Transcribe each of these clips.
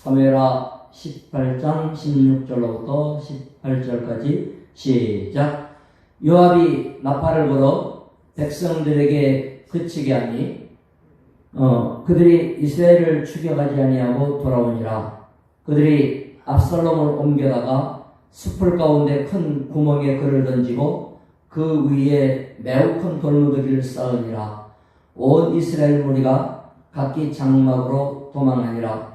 사무엘하 18장 16절로부터 18절까지 시작. 요압이 나팔을 불어 백성들에게 그치게 하니 그들이 이스라엘을 추격하지 아니하고 돌아오니라. 그들이 압살롬을 옮겨다가 숲을 가운데 큰 구멍에 그를 던지고 그 위에 매우 큰 돌무더기를 쌓으니라. 온 이스라엘 무리가 각기 장막으로 도망하니라.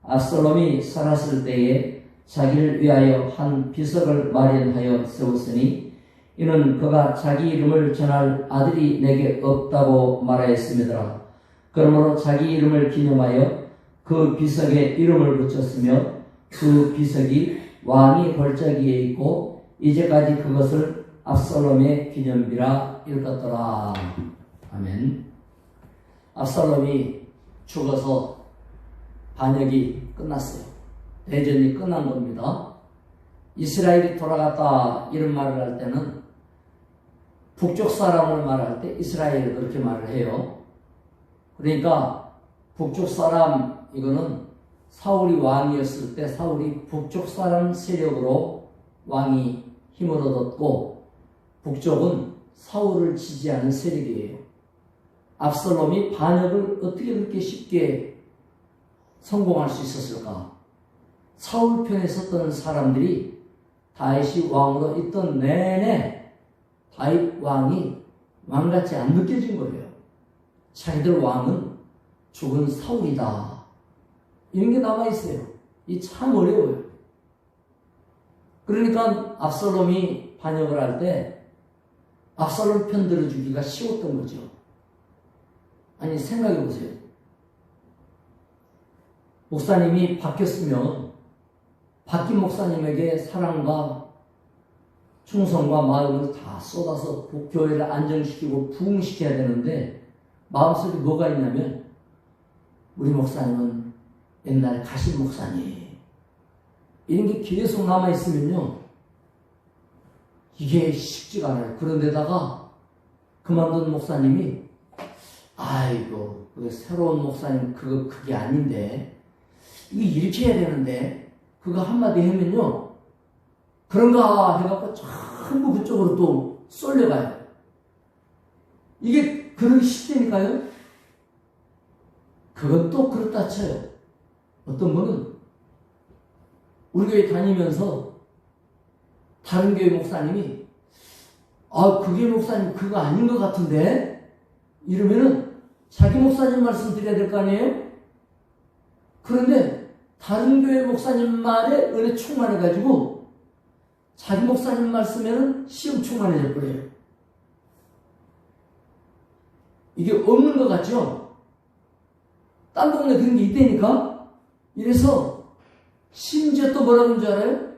압살롬이 살았을 때에 자기를 위하여 한 비석을 마련하여 세웠으니 이는 그가 자기 이름을 전할 아들이 내게 없다고 말하였음이더라. 그러므로 자기 이름을 기념하여 그 비석에 이름을 붙였으며 그 비석이 왕이 골짜기에 있고 이제까지 그것을 압살롬의 기념비라 일컫더라. 아멘. 압살롬이 죽어서 반역이 끝났어요. 대전이 끝난 겁니다. 이스라엘이 돌아갔다 이런 말을 할 때는 북쪽 사람을 말할 때 이스라엘을 그렇게 말을 해요. 그러니까 북쪽 사람 이거는 사울이 왕이었을 때 사울이 북쪽 사람 세력으로 왕이 힘을 얻었고 북쪽은 사울을 지지하는 세력이에요. 압살롬이 반역을 어떻게 그렇게 쉽게 성공할 수 있었을까? 사울 편에 섰던 사람들이 다윗이 왕으로 있던 내내 다윗 왕이 왕같이 안 느껴진 거예요. 자기들 왕은 죽은 사울이다. 이런 게 남아있어요. 이 참 어려워요. 그러니까 압살롬이 반역을 할 때 압살롬 편 들어주기가 쉬웠던 거죠. 아니 생각해 보세요. 목사님이 바뀌었으면 바뀐 목사님에게 사랑과 충성과 마음을 다 쏟아서 교회를 안정시키고 부흥시켜야 되는데 마음속에 뭐가 있냐면 우리 목사님은 옛날에 가신 목사님 이런 게 계속 남아있으면요 이게 쉽지가 않아요. 그런데다가 그만둔 목사님이 아이고 그 새로운 목사님 그게 아닌데 이게 이렇게 해야 되는데 그거 한마디 하면요 그런가 해갖고 전부 그쪽으로 또 쏠려가요. 이게 그러기 쉽다니까요. 그건 또 그렇다 쳐요. 어떤 분은 우리 교회 다니면서 다른 교회 목사님이 그게 목사님 그거 아닌 것 같은데 이러면은 자기 목사님 말씀 드려야 될 거 아니에요? 그런데 다른 교회 목사님 말에 은혜 충만해가지고 자기 목사님 말씀에는 시험 충만해질 거예요. 이게 없는 것 같죠? 딴 동네 그런 게 있다니까? 이래서 심지어 또 뭐라고 하는 줄 알아요?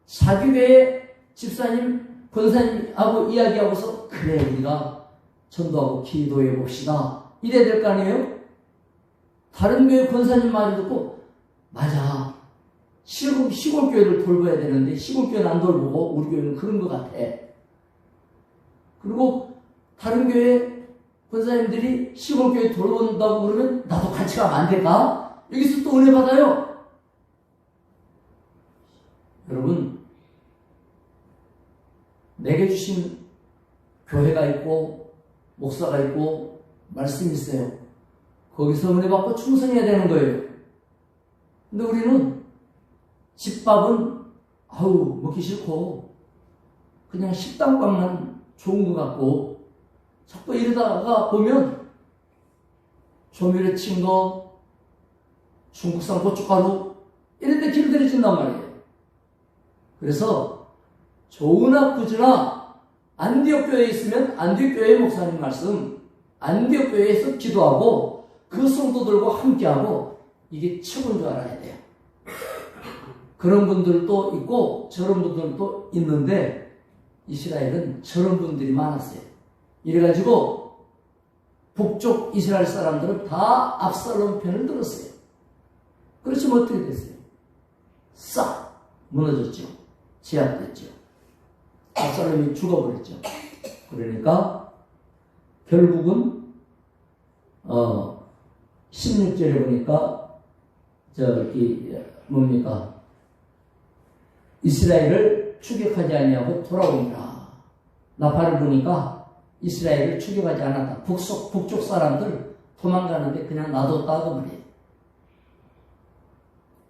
자기 교회 집사님, 권사님하고 이야기하고서 그래 우리가 전도하고 기도해 봅시다. 이래야 될 거 아니에요? 다른 교회 권사님 말을 듣고 맞아. 시골 교회를 돌봐야 되는데 시골 교회는 안 돌보고 우리 교회는 그런 것 같아. 그리고 다른 교회 권사님들이 시골 교회 돌본다고 그러면 나도 같이 가면 안 될까? 여기서 또 은혜 받아요. 여러분 내게 주신 교회가 있고 목사가 있고 말씀이 있어요. 거기서 은혜 받고 충성해야 되는 거예요. 근데 우리는 집밥은 먹기 싫고 그냥 식당밥만 좋은 것 같고 자꾸 이러다가 보면 조미료 친 거, 중국산 고춧가루 이런 데 길들여진단 말이에요. 그래서 좋으나 굳으나 안디옥 교회에 있으면 안디옥 교회 목사님 말씀, 안디옥 교회에서 기도하고 그 성도들과 함께하고 이게 최고인 줄 알아야 돼요. 그런 분들도 있고 저런 분들도 있는데 이스라엘은 저런 분들이 많았어요. 이래가지고 북쪽 이스라엘 사람들은 다 압살롬 편을 들었어요. 그렇지만 어떻게 됐어요? 싹 무너졌죠. 제압됐죠. 압살롬이 죽어버렸죠. 그러니까 결국은 16절에 보니까 뭡니까? 이스라엘을 추격하지 아니하고 돌아오니라. 나팔을 부니까 이스라엘을 추격하지 않았다. 북쪽 사람들 도망가는데 그냥 놔뒀다 그 말이에요.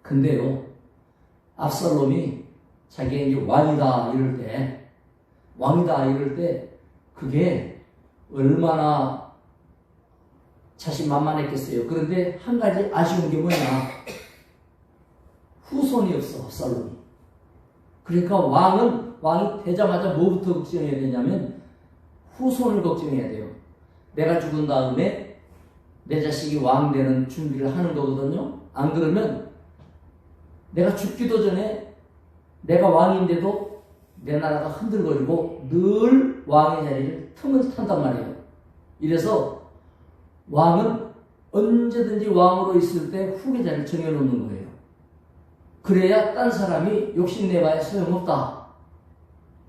근데요, 압살롬이 자기가 이제 왕이다 이럴 때 그게 얼마나 자신만만했겠어요. 그런데 한 가지 아쉬운 게 뭐냐? 후손이 없어, 압살롬이. 그러니까 왕이 되자마자 뭐부터 걱정해야 되냐면 후손을 걱정해야 돼요. 내가 죽은 다음에 내 자식이 왕 되는 준비를 하는 거거든요. 안 그러면 내가 죽기도 전에 내가 왕인데도 내 나라가 흔들거리고 늘 왕의 자리를 틈을 탄단 말이에요. 이래서 왕은 언제든지 왕으로 있을 때 후계자를 정해놓는 거예요. 그래야 딴 사람이 욕심내봐야 소용없다.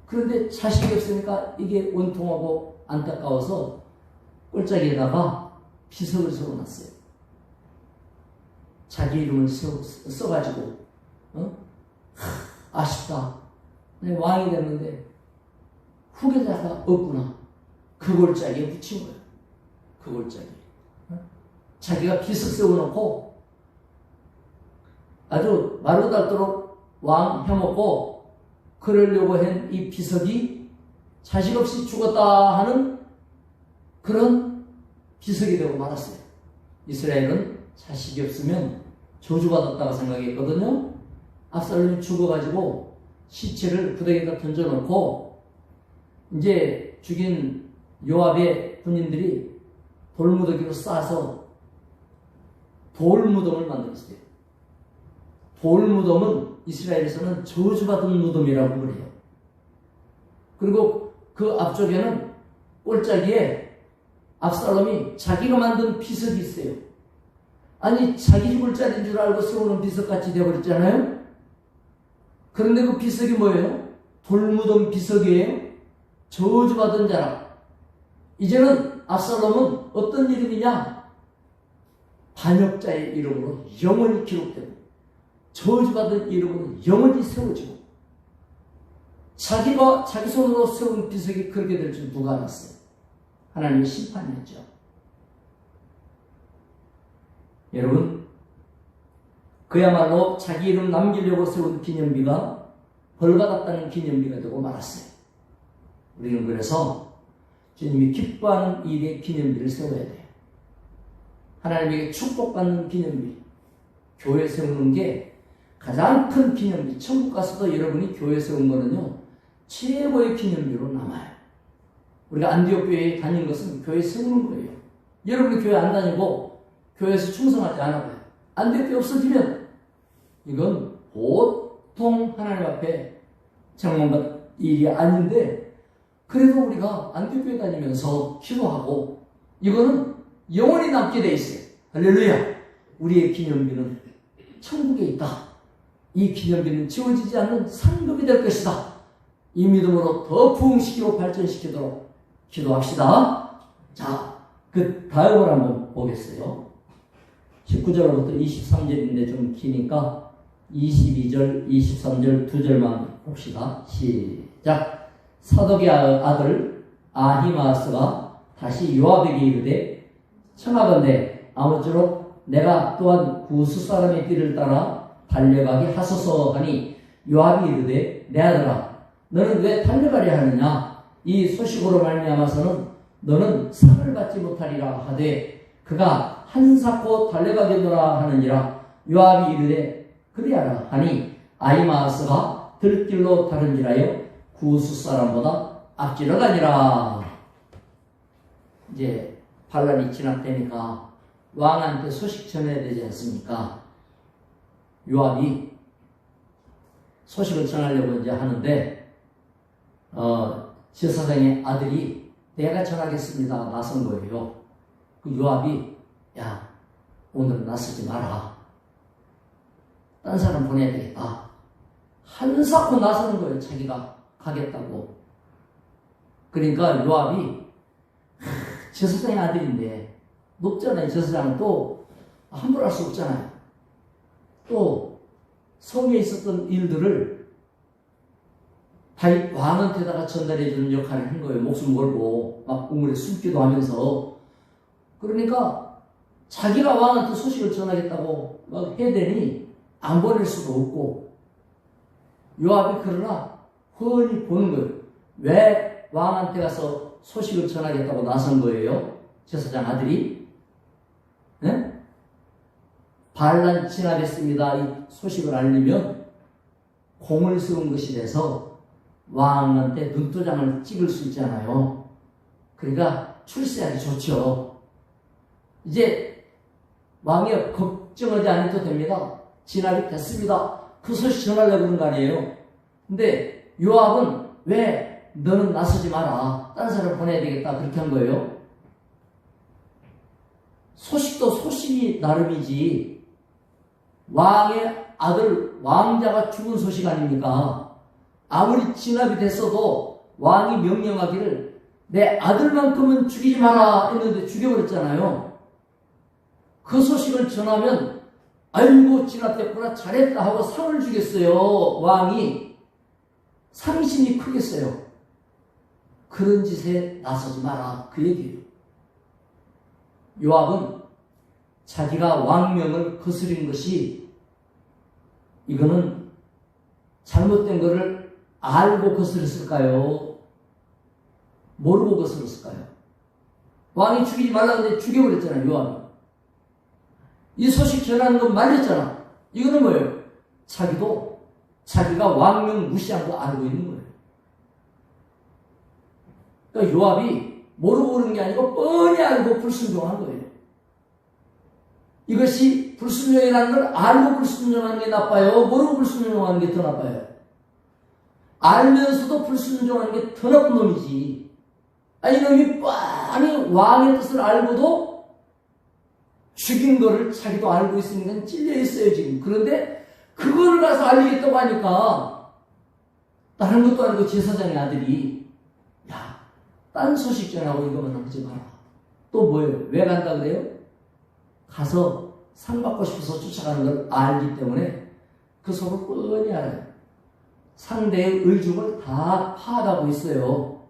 그런데 자식이 없으니까 이게 원통하고 안타까워서 꼴짝이에다가 비석을 세워놨어요. 자기 이름을 써가지고 아쉽다. 내가 왕이 됐는데 후계자가 없구나. 그 골짜기에 붙인 거예요. 그 골짜기. 자기가 비석 세워놓고 아주 마루 닳도록 왕 해먹고 그러려고 한 이 비석이 자식 없이 죽었다 하는 그런 비석이 되고 말았어요. 이스라엘은 자식이 없으면 저주받았다고 생각했거든요. 압살롬이 죽어가지고 시체를 부대에다 던져놓고 이제 죽인 요압의 군인들이 돌무더기로 싸서 돌무덤을 만들었어요. 돌무덤은 이스라엘에서는 저주받은 무덤이라고 그래요. 그리고 그 앞쪽에는 꼴짜기에 압살롬이 자기가 만든 비석이 있어요. 아니 자기 죽을 자리인 줄 알고 세우는 비석같이 되어버렸잖아요. 그런데 그 비석이 뭐예요? 돌무덤 비석이에요. 저주받은 자라. 이제는 압살롬은 어떤 이름이냐? 반역자의 이름으로 영원히 기록되고 저주받은 이름으로 영원히 세워지고 자기가 자기 손으로 세운 비석이 그렇게 될 줄 누가 알았어요? 하나님의 심판이었죠. 여러분, 그야말로 자기 이름 남기려고 세운 기념비가 벌받았다는 기념비가 되고 말았어요. 우리는 그래서 주님이 기뻐하는 일의 기념비를 세워야 돼요. 하나님에게 축복받는 기념비, 교회 세우는 게 가장 큰 기념비. 천국 가서도 여러분이 교회 세운 거는요, 최고의 기념비로 남아요. 우리가 안디옥 교회에 다닌 것은 교회 세우는 거예요. 여러분이 교회 안 다니고 교회에서 충성하지 않아봐요. 안디옥 교회 없어지면 이건 보통 하나님 앞에 장만받을 일이 아닌데, 그래도 우리가 안디옥 교회 다니면서 기도하고 이거는 영원히 남게 돼 있어요. 할렐루야. 우리의 기념비는 천국에 있다. 이 기념비는 지워지지 않는 상급이 될 것이다. 이 믿음으로 더 부흥시키고 발전시키도록 기도합시다. 자, 그 다음을 한번 보겠어요. 19절부터 23절인데 좀 기니까 22절, 23절 두 절만 봅시다. 시작. 사독의 아들 아히마스가 다시 요압에게 이르되 청하건대 아무쪼록 내가 또한 구스 사람의 띠를 따라 달려가게 하소서 하니 요압이 이르되 내 아들아 너는 왜 달려가려 하느냐? 이 소식으로 말미암아서는 너는 상을 받지 못하리라 하되 그가 한사코 달려가겠노라 하느니라. 요압이 이르되 그리하라 하니 아히마스가 들길로 다른지라여 구스 사람보다 앞지러 가니라. 이제 반란이 진압되니까 왕한테 소식 전해야 되지 않습니까? 요압이 소식을 전하려고 이제 하는데 제사장의 아들이 내가 전하겠습니다 나선 거예요. 그 요압이 야 오늘은 나서지 마라. 딴 사람 보내야 되겠다. 한사코 나서는 거예요. 자기가 가겠다고. 그러니까 요압이 제사장의 아들인데 높잖아요. 제사장은 또 함부로 할 수 없잖아요. 또 성에 있었던 일들을 다윗 왕한테다가 전달해 주는 역할을 한 거예요. 목숨 걸고 막 우물에 숨기도 하면서. 그러니까 자기가 왕한테 소식을 전하겠다고 막 해대니 안 보낼 수도 없고, 요압이 그러나 훤히 보는 거예요. 왜 왕한테 가서 소식을 전하겠다고 나선 거예요? 제사장 아들이. 네? 반란 진압했습니다. 이 소식을 알리면 공을스러운 것이 돼서 왕한테 눈도장을 찍을 수 있잖아요. 그러니까 출세하기 좋죠. 이제 왕이 걱정하지 않아도 됩니다. 진압이 됐습니다. 그 소식 전하려고 그런 거 아니에요. 근데 요압은 왜 너는 나서지 마라, 딴 사람 보내야 되겠다, 그렇게 한 거예요. 소식도 소식이 나름이지, 왕의 아들 왕자가 죽은 소식 아닙니까? 아무리 진압이 됐어도 왕이 명령하기를 내 아들만큼은 죽이지 마라 했는데 죽여버렸잖아요. 그 소식을 전하면 아이고 진압됐구나, 잘했다 하고 상을 주겠어요. 왕이 상심이 크겠어요. 그런 짓에 나서지 마라, 그 얘기예요. 요압은 자기가 왕명을 거스린 것이, 이거는 잘못된 것을 알고 거스렸을까요? 모르고 거스렸을까요? 왕이 죽이지 말라는데 죽여버렸잖아요, 요압이. 이 소식 전하는 건 말렸잖아. 이거는 뭐예요? 자기가 왕명 무시한 거 알고 있는 거예요. 그러니까 요압이 모르고 그런 게 아니고 뻔히 알고 불순종한 거예요. 이것이 불순종이라는 걸 알고 불순종하는 게 나빠요? 모르고 불순종하는 게 더 나빠요? 알면서도 불순종하는 게 더 나쁜 놈이지. 이놈이 뻔히 왕의 뜻을 알고도 죽인 거를 자기도 알고 있으니까 찔려 있어요, 지금. 그런데 그거를 가서 알리겠다고 하니까 다른 것도 아니고 제사장의 아들이, 야, 딴 소식 전하고 이거만 하지 마라. 또 뭐예요? 왜 간다 그래요? 가서 상 받고 싶어서 쫓아가는 걸 알기 때문에 그 속을 뻔히 알아요. 상대의 의중을 다 파악하고 있어요.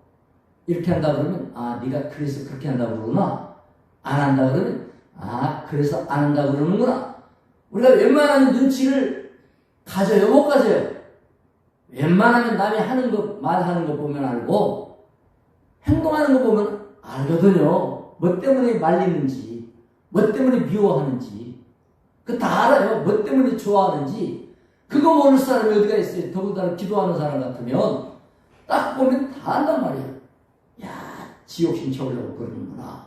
이렇게 한다 그러면 네가 그래서 그렇게 한다 그러구나. 안 한다 그러면 그래서 안 한다 그러는구나. 우리가 웬만하면 눈치를 가져요, 못 가져요? 웬만하면 남이 하는 거, 말하는 거 보면 알고 행동하는 거 보면 알거든요. 뭐 때문에 말리는지, 뭐 때문에 미워하는지, 그거 다 알아요. 뭐 때문에 좋아하는지. 그거 모르는 사람이 어디가 있어요? 더군다나 기도하는 사람 같으면 딱 보면 다 안단 말이에요. 야, 지옥신 채우려고 그러는구나.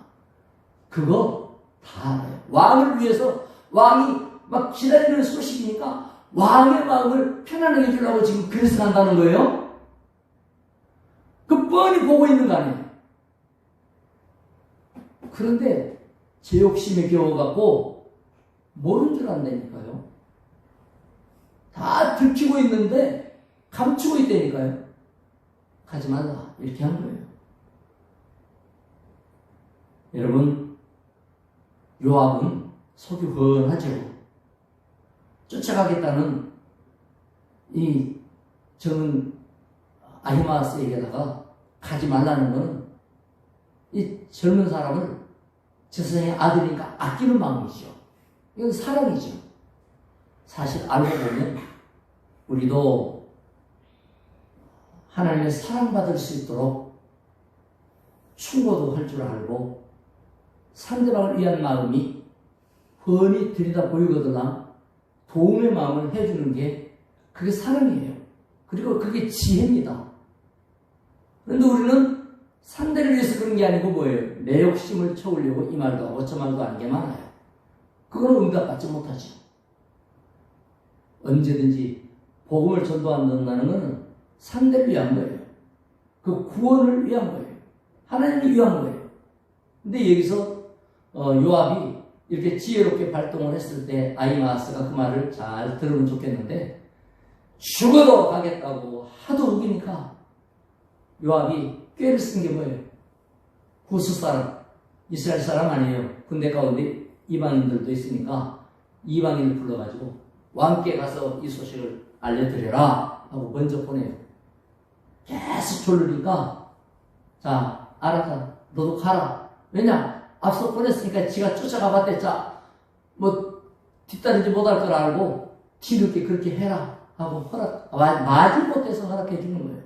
그거 다 알아요. 왕을 위해서, 왕이 막 기다리는 소식이니까 왕의 마음을 편안하게 해주려고 지금 그래서 간다는 거예요? 그 뻔히 보고 있는 거 아니에요? 그런데 제 욕심에 겨워갖고 모른 줄 안다니까요. 다 들키고 있는데 감추고 있다니까요. 가지 말라, 이렇게 한 거예요. 여러분, 요압은 속이 훤하죠. 쫓아가겠다는 저는 아히마아스에게다가 가지 말라는 것은 이 젊은 사람을 제사장의 아들이니까 아끼는 마음이죠. 이건 사랑이죠. 사실 알고 보면 우리도 하나님의 사랑받을 수 있도록 충고도 할 줄 알고 상대방을 위한 마음이 훤히 들여다 보이거나 도움의 마음을 해주는 게 그게 사랑이에요. 그리고 그게 지혜입니다. 그런데 우리는 상대를 위해서 그런 게 아니고 뭐예요? 내 욕심을 채우려고 이 말도 하고 저 말도 하는 게 많아요. 그건 응답받지 못하죠. 언제든지 복음을 전도한다는 것은 상대를 위한 거예요. 그 구원을 위한 거예요. 하나님을 위한 거예요. 근데 여기서 요압이 이렇게 지혜롭게 발동을 했을 때 아히마아스가 그 말을 잘 들으면 좋겠는데, 죽어도 가겠다고 하도 우기니까 요압이 꾀를 쓴 게 뭐예요? 후스 사람, 이스라엘 사람 아니에요. 군대 가운데 이방인들도 있으니까 이방인을 불러가지고 왕께 가서 이 소식을 알려드려라 하고 먼저 보내요. 계속 졸르니까 자 알았다 너도 가라. 왜냐 앞서 보냈으니까 지가 쫓아가 봤대. 자 뭐 뒤따르지 못할 걸 알고 뒤늦게 그렇게 해라 하고 마지못해서 허락해 주는 거예요.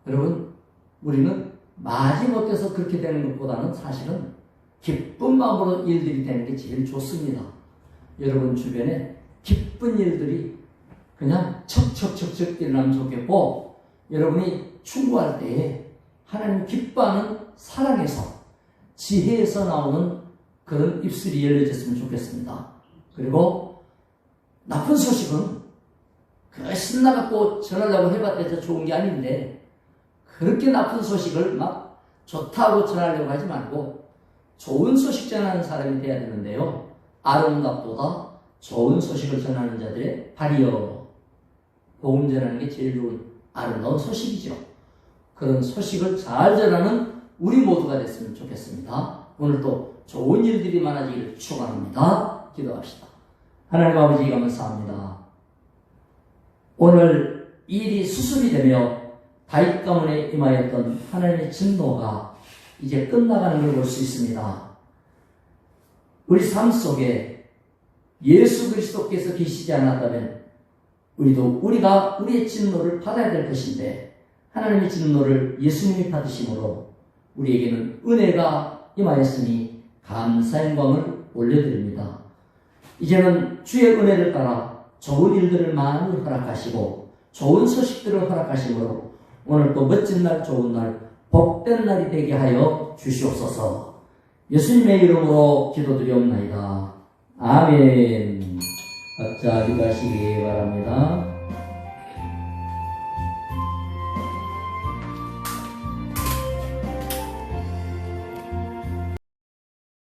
여러분 우리는 마지못해서 그렇게 되는 것보다는 사실은 기쁜 마음으로 일들이 되는 게 제일 좋습니다. 여러분 주변에 기쁜 일들이 그냥 척척척척 일어나면 좋겠고, 여러분이 충고할 때에 하나님 기뻐하는 사랑에서 지혜에서 나오는 그런 입술이 열려졌으면 좋겠습니다. 그리고 나쁜 소식은 그 신나갖고 전하려고 해봤자 좋은 게 아닌데, 그렇게 나쁜 소식을 막 좋다고 전하려고 하지 말고 좋은 소식 전하는 사람이 돼야 되는데요. 아름답도다 좋은 소식을 전하는 자들의 발이여. 복음 전하는 게 제일 좋은 아름다운 소식이죠. 그런 소식을 잘 전하는 우리 모두가 됐으면 좋겠습니다. 오늘도 좋은 일들이 많아지기를 축원합니다. 기도합시다. 하나님 아버지 감사합니다. 오늘 일이 수습이 되며 다윗 가문에 임하였던 하나님의 진노가 이제 끝나가는 걸 볼 수 있습니다. 우리 삶 속에 예수 그리스도께서 계시지 않았다면 우리가 우리의 진노를 받아야 될 것인데, 하나님의 진노를 예수님이 받으심으로 우리에게는 은혜가 임하였으니 감사의 영광을 올려드립니다. 이제는 주의 은혜를 따라 좋은 일들을 많이 허락하시고 좋은 소식들을 허락하심으로 오늘 또 멋진 날, 좋은 날, 복된 날이 되게 하여 주시옵소서. 예수님의 이름으로 기도드리옵나이다. 아멘. 각자 기도하시기 바랍니다.